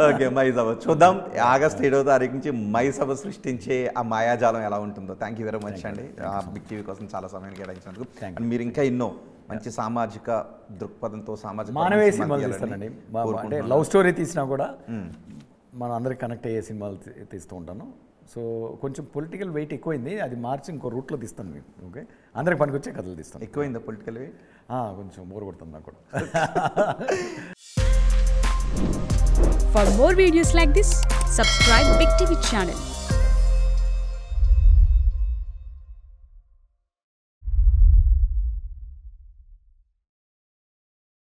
ఓకే, మైసభ చూద్దాం. ఆగస్టు 7వ తారీఖు నుంచి మైసభ సృష్టించే ఆ మాయాజాలం ఎలా ఉంటుందో. థ్యాంక్ యూ వెరీ మచ్ అండి బిగ్ టీవీ కోసం చాలా సమయం కేటాయించినందుకు. అండ్ మీరు ఇంకా ఎన్నో మంచి సామాజిక దృక్పథంతో సామాజిక మానవీయ సినిమాలు తీస్తానండి. అంటే లవ్ స్టోరీ తీసినా కూడా మనం అందరికి కనెక్ట్ అయ్యే సినిమాలు తీస్తూ ఉంటాను. సో కొంచెం పొలిటికల్ వెయిట్ ఎక్కువైంది, అది మార్చి ఇంకో రూట్లో తీస్తాను మీకు. ఓకే, అందరికి పనికొచ్చే కథలు తీస్తాను. ఎక్కువైందా పొలిటికల్ వెయిట్? కొంచెం బోర్ కొడుతుంది నాకు కూడా. For more videos like this, subscribe Big TV channel.